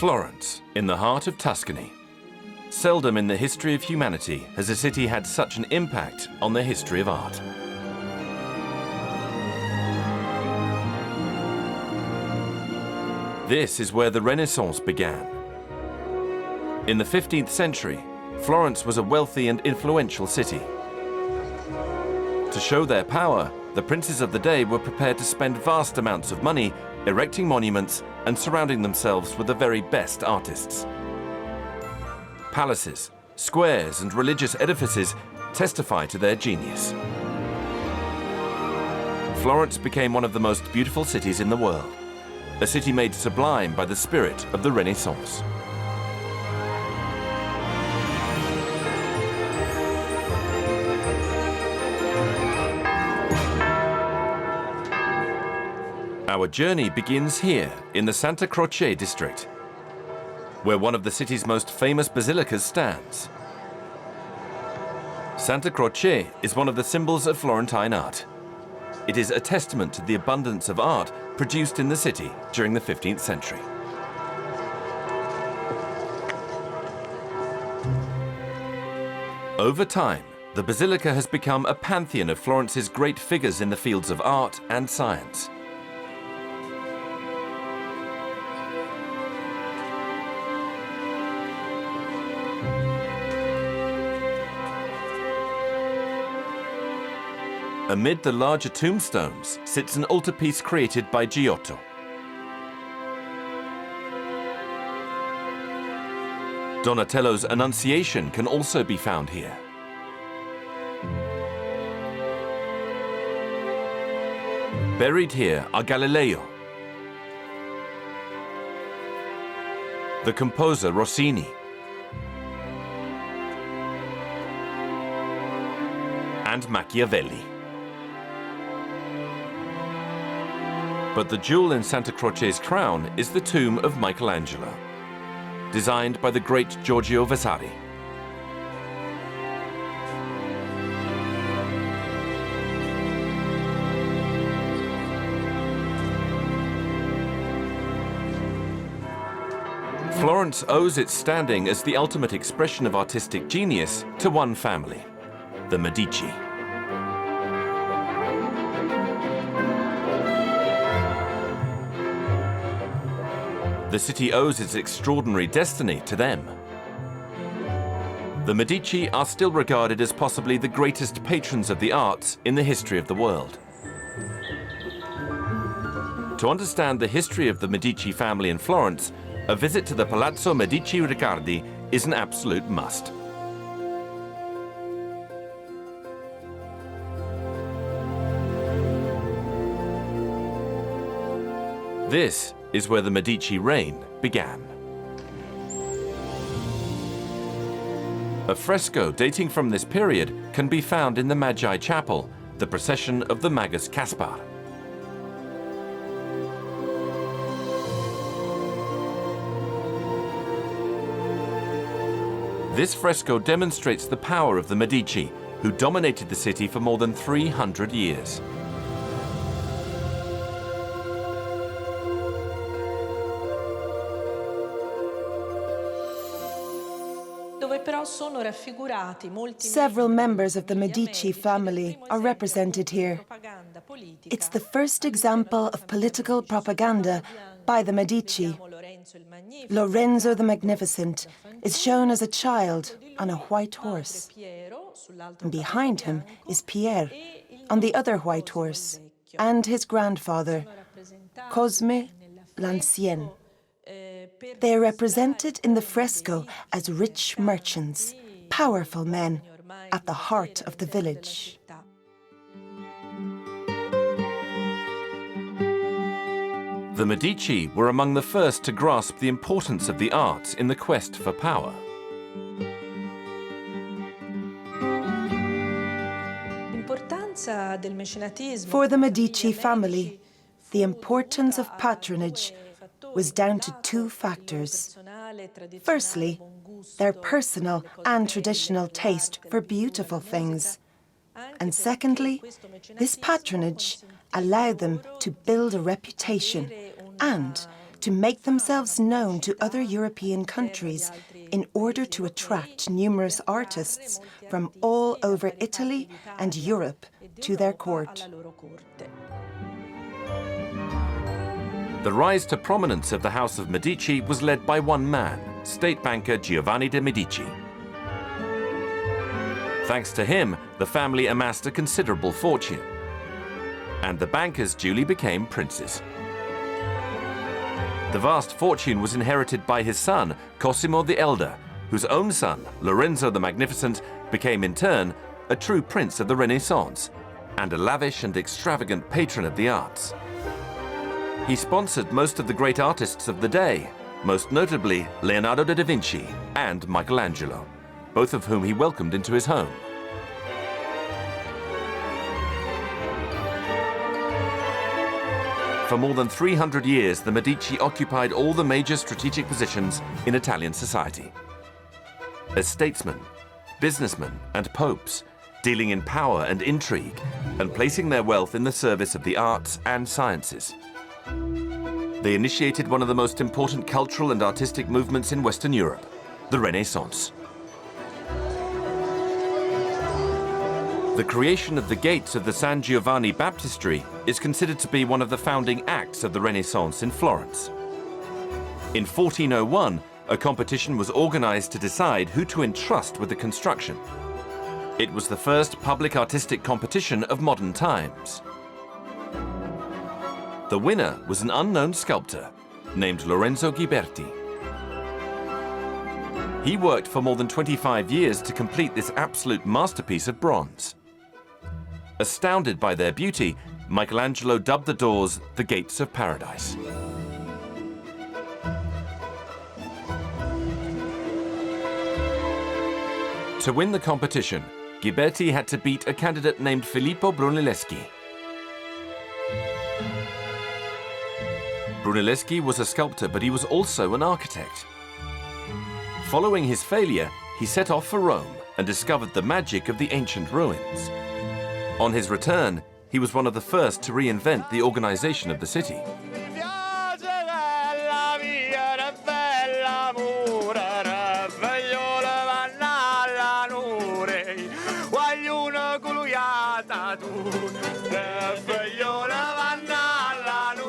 Florence, in the heart of Tuscany. Seldom in the history of humanity has a city had such an impact on the history of art. This is where the Renaissance began. In the 15th century, Florence was a wealthy and influential city. To show their power, the princes of the day were prepared to spend vast amounts of money erecting monuments and surrounding themselves with the very best artists. Palaces, squares, and religious edifices testify to their genius. Florence became one of the most beautiful cities in the world, a city made sublime by the spirit of the Renaissance. Our journey begins here in the Santa Croce district, where one of the city's most famous basilicas stands. Santa Croce is one of the symbols of Florentine art. It is a testament to the abundance of art produced in the city during the 15th century. Over time, the basilica has become a pantheon of Florence's great figures in the fields of art and science. Amid the larger tombstones sits an altarpiece created by Giotto. Donatello's Annunciation can also be found here. Buried here are Galileo, the composer Rossini, and Machiavelli. But the jewel in Santa Croce's crown is the tomb of Michelangelo, designed by the great Giorgio Vasari. Florence owes its standing as the ultimate expression of artistic genius to one family, the Medici. The city owes its extraordinary destiny to them. The Medici are still regarded as possibly the greatest patrons of the arts in the history of the world. To understand the history of the Medici family in Florence, a visit to the Palazzo Medici Riccardi is an absolute must. This is where the Medici reign began. A fresco dating from this period can be found in the Magi Chapel, the procession of the Magus Caspar. This fresco demonstrates the power of the Medici, who dominated the city for more than 300 years. Several members of the Medici family are represented here. It's the first example of political propaganda by the Medici. Lorenzo the Magnificent is shown as a child on a white horse. And behind him is Pierre on the other white horse, and his grandfather, Cosme l'Ancien. They are represented in the fresco as rich merchants, powerful men at the heart of the village. The Medici were among the first to grasp the importance of the arts in the quest for power. For the Medici family, the importance of patronage was down to two factors. Firstly, their personal and traditional taste for beautiful things. And secondly, this patronage allowed them to build a reputation and to make themselves known to other European countries in order to attract numerous artists from all over Italy and Europe to their court. The rise to prominence of the House of Medici was led by one man, state banker Giovanni de' Medici. Thanks to him, the family amassed a considerable fortune, and the bankers duly became princes. The vast fortune was inherited by his son, Cosimo the Elder, whose own son, Lorenzo the Magnificent, became in turn a true prince of the Renaissance and a lavish and extravagant patron of the arts. He sponsored most of the great artists of the day, most notably Leonardo da Vinci and Michelangelo, both of whom he welcomed into his home. For more than 300 years, the Medici occupied all the major strategic positions in Italian society. As statesmen, businessmen, and popes, dealing in power and intrigue, and placing their wealth in the service of the arts and sciences. They initiated one of the most important cultural and artistic movements in Western Europe, the Renaissance. The creation of the gates of the San Giovanni Baptistery is considered to be one of the founding acts of the Renaissance in Florence. In 1401, a competition was organized to decide who to entrust with the construction. It was the first public artistic competition of modern times. The winner was an unknown sculptor named Lorenzo Ghiberti. He worked for more than 25 years to complete this absolute masterpiece of bronze. Astounded by their beauty, Michelangelo dubbed the doors the Gates of Paradise. To win the competition, Ghiberti had to beat a candidate named Filippo Brunelleschi. Brunelleschi was a sculptor, but he was also an architect. Following his failure, he set off for Rome and discovered the magic of the ancient ruins. On his return, he was one of the first to reinvent the organization of the city.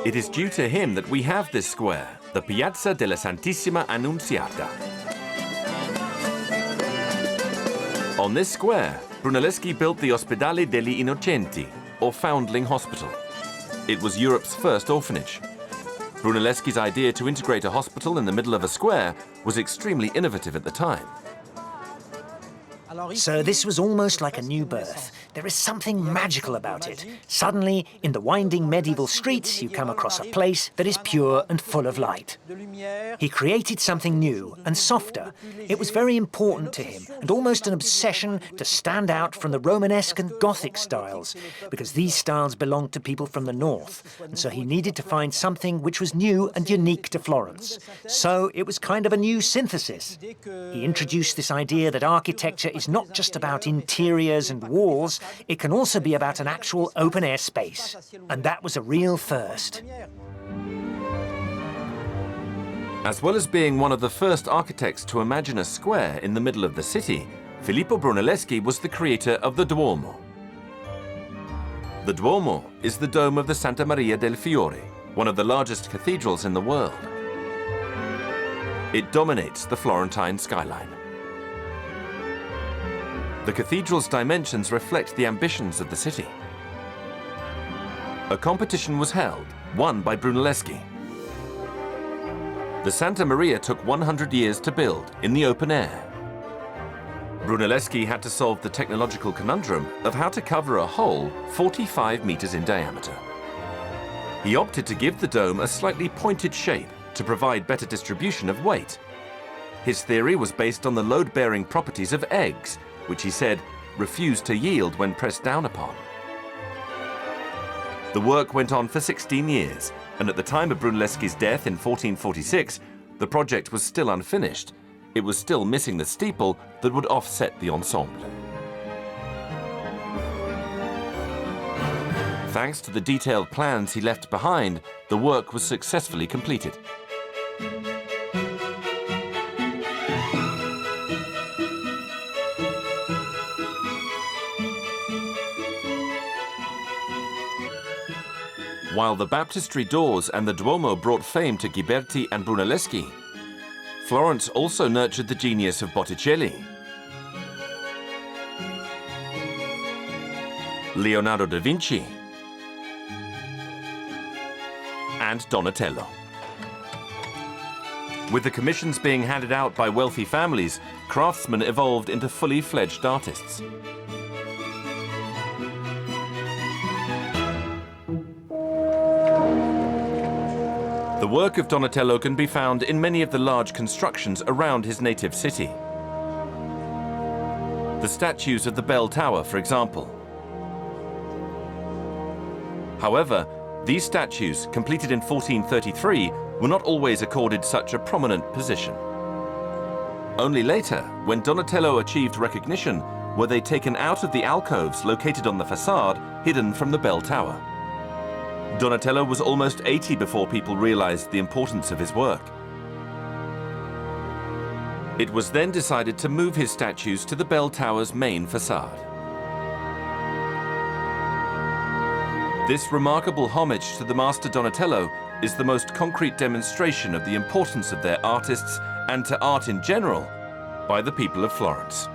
It is due to him that we have this square, the Piazza della Santissima Annunziata. On this square, Brunelleschi built the Ospedale degli Innocenti, or Foundling Hospital. It was Europe's first orphanage. Brunelleschi's idea to integrate a hospital in the middle of a square was extremely innovative at the time. So this was almost like a new birth. There is something magical about it. Suddenly, in the winding medieval streets, you come across a place that is pure and full of light. He created something new and softer. It was very important to him, and almost an obsession to stand out from the Romanesque and Gothic styles, because these styles belonged to people from the north, and so he needed to find something which was new and unique to Florence. So it was kind of a new synthesis. He introduced this idea that architecture is not just about interiors and walls, it can also be about an actual open-air space. And that was a real first. As well as being one of the first architects to imagine a square in the middle of the city, Filippo Brunelleschi was the creator of the Duomo. The Duomo is the dome of the Santa Maria del Fiore, one of the largest cathedrals in the world. It dominates the Florentine skyline. The cathedral's dimensions reflect the ambitions of the city. A competition was held, won by Brunelleschi. The Santa Maria took 100 years to build in the open air. Brunelleschi had to solve the technological conundrum of how to cover a hole 45 meters in diameter. He opted to give the dome a slightly pointed shape to provide better distribution of weight. His theory was based on the load-bearing properties of eggs, which he said refused to yield when pressed down upon. The work went on for 16 years, and at the time of Brunelleschi's death in 1446, the project was still unfinished. It was still missing the steeple that would offset the ensemble. Thanks to the detailed plans he left behind, the work was successfully completed. While the baptistry doors and the Duomo brought fame to Ghiberti and Brunelleschi, Florence also nurtured the genius of Botticelli, Leonardo da Vinci, and Donatello. With the commissions being handed out by wealthy families, craftsmen evolved into fully fledged artists. The work of Donatello can be found in many of the large constructions around his native city. The statues of the bell tower, for example. However, these statues, completed in 1433, were not always accorded such a prominent position. Only later, when Donatello achieved recognition, were they taken out of the alcoves located on the facade, hidden from the bell tower. Donatello was almost 80 before people realized the importance of his work. It was then decided to move his statues to the bell tower's main facade. This remarkable homage to the master Donatello is the most concrete demonstration of the importance of their artists and to art in general by the people of Florence.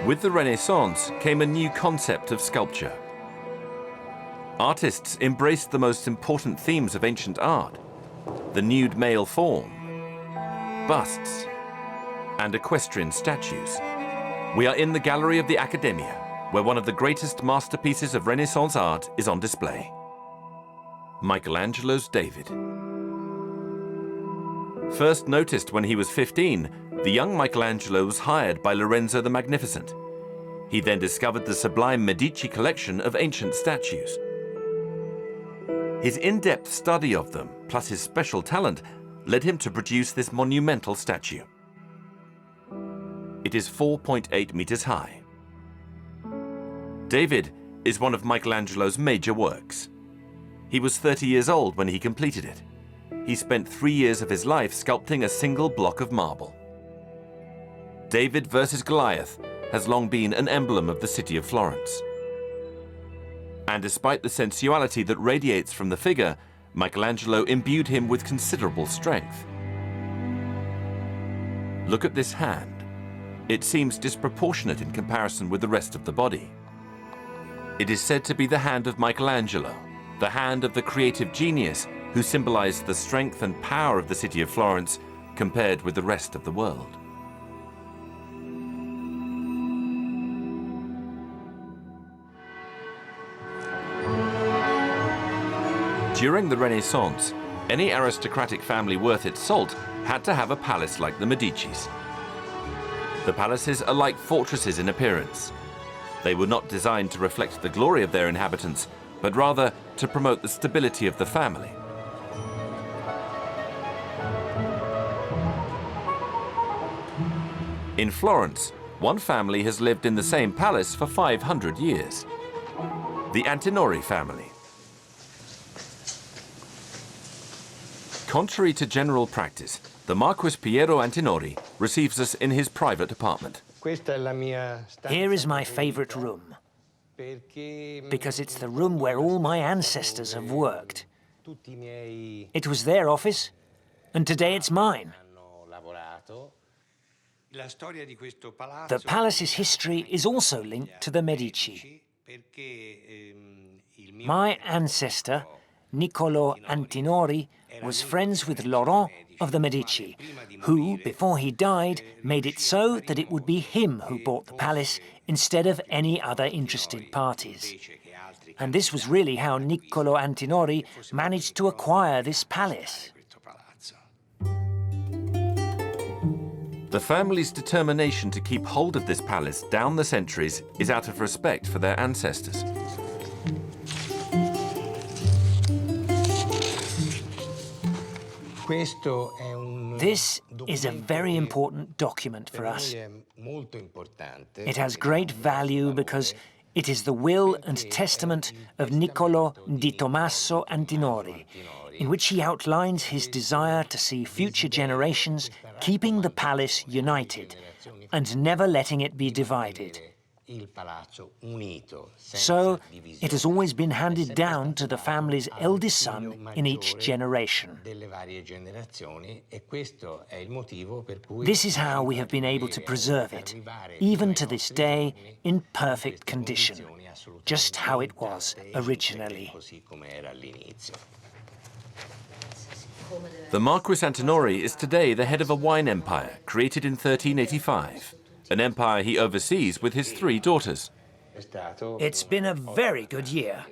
With the Renaissance came a new concept of sculpture. Artists embraced the most important themes of ancient art: the nude male form, busts, and equestrian statues. We are in the gallery of the Accademia, where one of the greatest masterpieces of Renaissance art is on display: Michelangelo's David. First noticed when he was 15, the young Michelangelo was hired by Lorenzo the Magnificent. He then discovered the sublime Medici collection of ancient statues. His in-depth study of them, plus his special talent, led him to produce this monumental statue. It is 4.8 meters high. David is one of Michelangelo's major works. He was 30 years old when he completed it. He spent 3 years of his life sculpting a single block of marble. David versus Goliath has long been an emblem of the city of Florence. And despite the sensuality that radiates from the figure, Michelangelo imbued him with considerable strength. Look at this hand. It seems disproportionate in comparison with the rest of the body. It is said to be the hand of Michelangelo, the hand of the creative genius who symbolized the strength and power of the city of Florence compared with the rest of the world. During the Renaissance, any aristocratic family worth its salt had to have a palace like the Medicis. The palaces are like fortresses in appearance. They were not designed to reflect the glory of their inhabitants, but rather to promote the stability of the family. In Florence, one family has lived in the same palace for 500 years. The Antinori family. Contrary to general practice, the Marquis Piero Antinori receives us in his private apartment. Here is my favorite room, because it's the room where all my ancestors have worked. It was their office, and today it's mine. The palace's history is also linked to the Medici. My ancestor, Niccolo Antinori, was friends with Laurent of the Medici, who, before he died, made it so that it would be him who bought the palace instead of any other interested parties. And this was really how Niccolo Antinori managed to acquire this palace. The family's determination to keep hold of this palace down the centuries is out of respect for their ancestors. This is a very important document for us. It has great value because It is the will and testament of Niccolò di Tommaso Antinori, in which he outlines his desire to see future generations keeping the palace united and never letting it be divided. So, it has always been handed down to the family's eldest son in each generation. This is how we have been able to preserve it, even to this day, in perfect condition, just how it was originally. The Marquis Antinori is today the head of a wine empire created in 1385, an empire he oversees with his 3 daughters. It's been a very good year.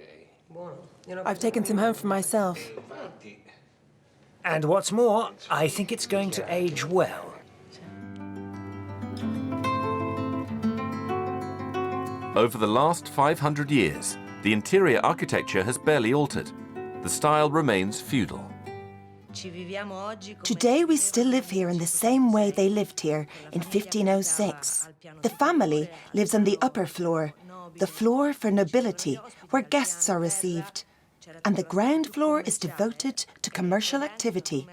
I've taken some home for myself. And what's more, I think it's going to age well. Over the last 500 years, the interior architecture has barely altered. The style remains feudal. Today we still live here in the same way they lived here in 1506. The family lives on the upper floor, the floor for nobility, where guests are received. And the ground floor is devoted to commercial activity.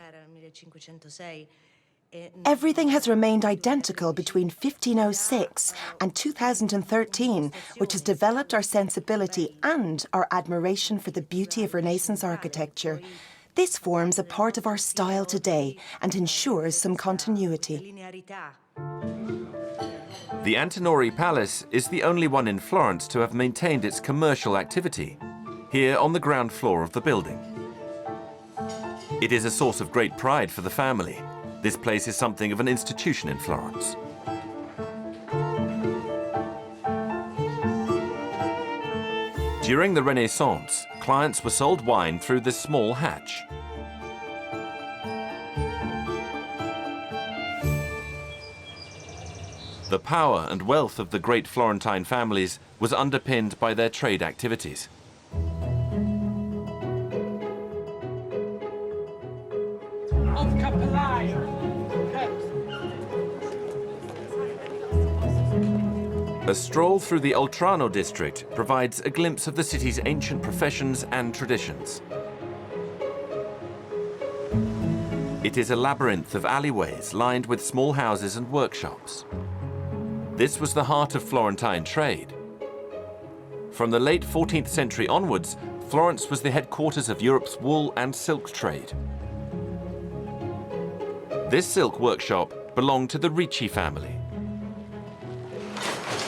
Everything has remained identical between 1506 and 2013, which has developed our sensibility and our admiration for the beauty of Renaissance architecture. This forms a part of our style today and ensures some continuity. The Antinori Palace is the only one in Florence to have maintained its commercial activity, here on the ground floor of the building. It is a source of great pride for the family. This place is something of an institution in Florence. During the Renaissance, clients were sold wine through this small hatch. The power and wealth of the great Florentine families was underpinned by their trade activities. A stroll through the Oltrarno district provides a glimpse of the city's ancient professions and traditions. It is a labyrinth of alleyways lined with small houses and workshops. This was the heart of Florentine trade. From the late 14th century onwards, Florence was the headquarters of Europe's wool and silk trade. This silk workshop belonged to the Ricci family.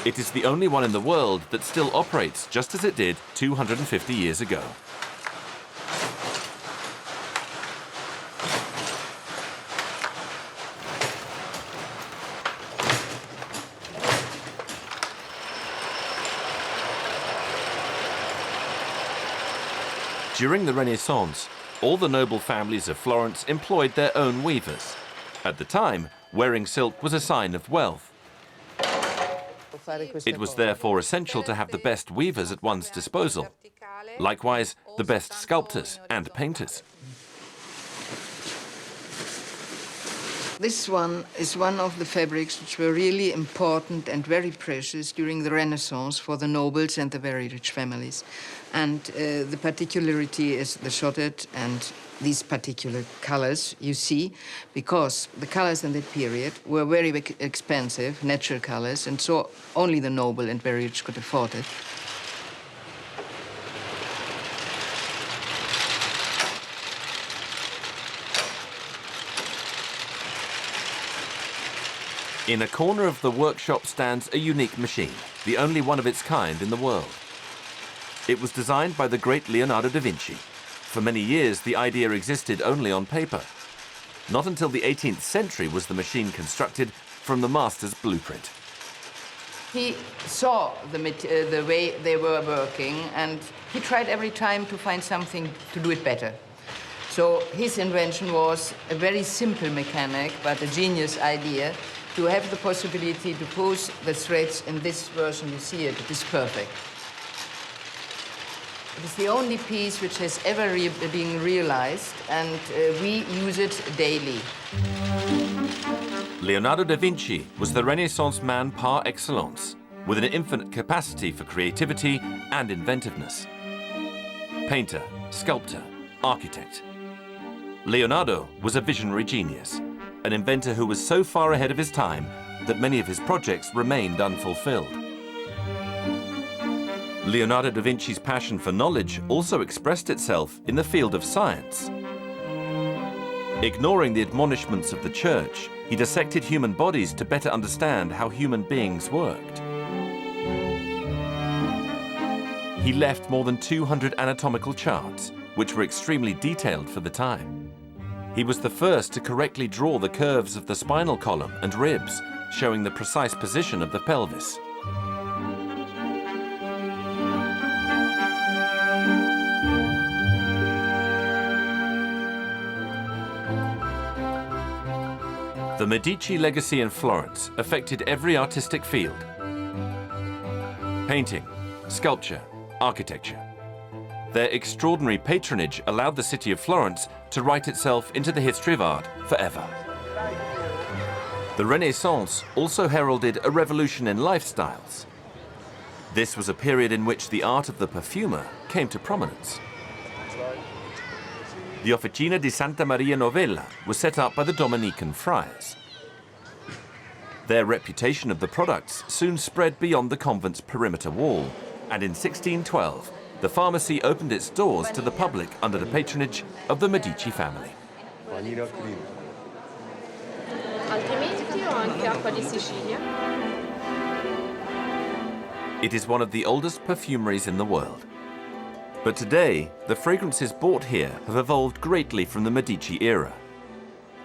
It is the only one in the world that still operates just as it did 250 years ago. During the Renaissance, all the noble families of Florence employed their own weavers. At the time, wearing silk was a sign of wealth. It was therefore essential to have the best weavers at one's disposal. Likewise, the best sculptors and painters. This one is one of the fabrics which were really important and very precious during the Renaissance for the nobles and the very rich families. And the particularity is the shotted and these particular colors you see, because the colors in that period were very expensive, natural colors, and so only the noble and very rich could afford it. In a corner of the workshop stands a unique machine, the only one of its kind in the world. It was designed by the great Leonardo da Vinci. For many years, the idea existed only on paper. Not until the 18th century was the machine constructed from the master's blueprint. He saw the way they were working, and he tried every time to find something to do it better. So his invention was a very simple mechanic, but a genius idea, to have the possibility to pose the threads in this version. You see it is perfect. It is the only piece which has ever been realized, and we use it daily. Leonardo da Vinci was the Renaissance man par excellence. with an infinite capacity for creativity and inventiveness. Painter, sculptor, architect. Leonardo was a visionary genius, an inventor who was so far ahead of his time that many of his projects remained unfulfilled. Leonardo da Vinci's passion for knowledge also expressed itself in the field of science. Ignoring the admonishments of the church, he dissected human bodies to better understand how human beings worked. He left more than 200 anatomical charts, which were extremely detailed for the time. He was the first to correctly draw the curves of the spinal column and ribs, showing the precise position of the pelvis. The Medici legacy in Florence affected every artistic field: painting, sculpture, architecture. Their extraordinary patronage allowed the city of Florence to write itself into the history of art forever. The Renaissance also heralded a revolution in lifestyles. This was a period in which the art of the perfumer came to prominence. The Officina di Santa Maria Novella was set up by the Dominican friars. Their reputation of the products soon spread beyond the convent's perimeter wall, and in 1612, the pharmacy opened its doors to the public under the patronage of the Medici family. It is one of the oldest perfumeries in the world. But today, the fragrances bought here have evolved greatly from the Medici era.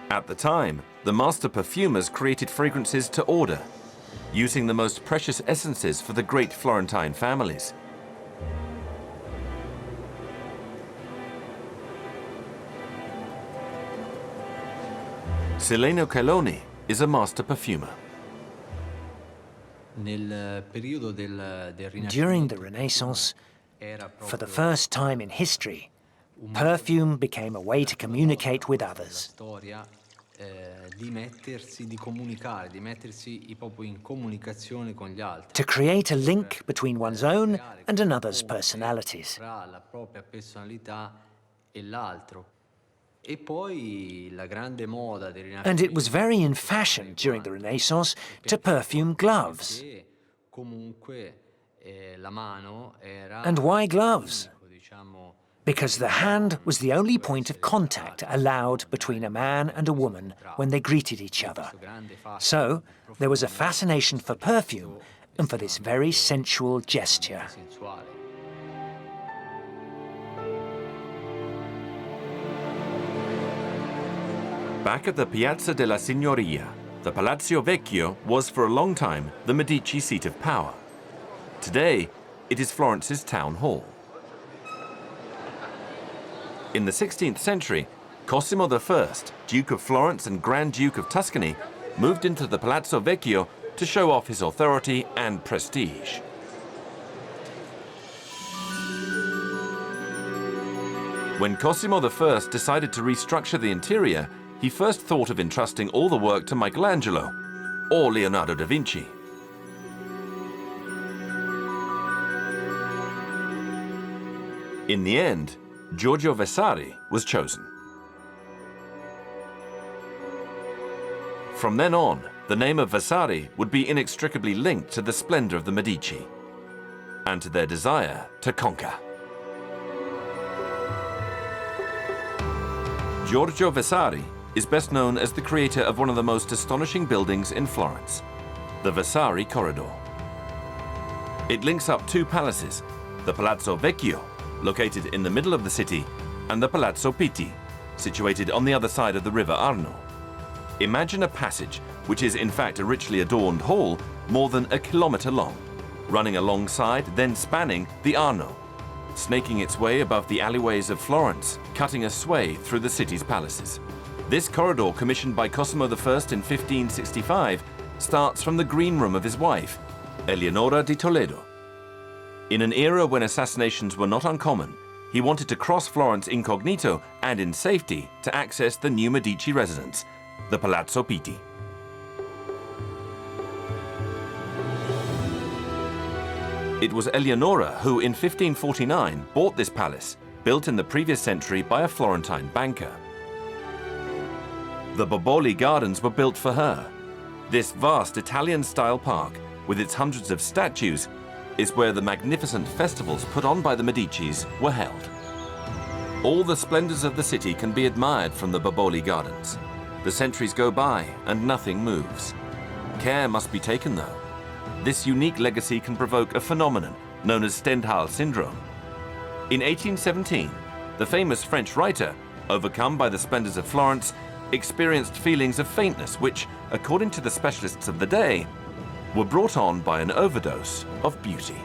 At the time, the master perfumers created fragrances to order, using the most precious essences for the great Florentine families. Sileno Caloni is a master perfumer. During the Renaissance, for the first time in history, perfume became a way to communicate with others. To create a link between one's own and another's personalities. And it was very in fashion during the Renaissance to perfume gloves. And why gloves? Because the hand was the only point of contact allowed between a man and a woman when they greeted each other. So there was a fascination for perfume and for this very sensual gesture. Back at the Piazza della Signoria, the Palazzo Vecchio was for a long time the Medici seat of power. Today, it is Florence's town hall. In the 16th century, Cosimo I, Duke of Florence and Grand Duke of Tuscany, moved into the Palazzo Vecchio to show off his authority and prestige. When Cosimo I decided to restructure the interior, he first thought of entrusting all the work to Michelangelo or Leonardo da Vinci. In the end, Giorgio Vasari was chosen. From then on, the name of Vasari would be inextricably linked to the splendor of the Medici and to their desire to conquer. Giorgio Vasari is best known as the creator of one of the most astonishing buildings in Florence, the Vasari Corridor. It links up two palaces, the Palazzo Vecchio, located in the middle of the city, and the Palazzo Pitti, situated on the other side of the river Arno. Imagine a passage, which is in fact a richly adorned hall, more than a kilometer long, running alongside, then spanning the Arno, snaking its way above the alleyways of Florence, cutting a sway through the city's palaces. This corridor, commissioned by Cosimo I in 1565, starts from the green room of his wife, Eleonora di Toledo. In an era when assassinations were not uncommon, he wanted to cross Florence incognito and in safety to access the new Medici residence, the Palazzo Pitti. It was Eleonora who, in 1549, bought this palace, built in the previous century by a Florentine banker. The Borboli Gardens were built for her. This vast Italian-style park, with its hundreds of statues, is where the magnificent festivals put on by the Medicis were held. All the splendors of the city can be admired from the Borboli Gardens. The centuries go by and nothing moves. Care must be taken, though. This unique legacy can provoke a phenomenon known as Stendhal syndrome. In 1817, the famous French writer, overcome by the splendors of Florence, experienced feelings of faintness which, according to the specialists of the day, were brought on by an overdose of beauty.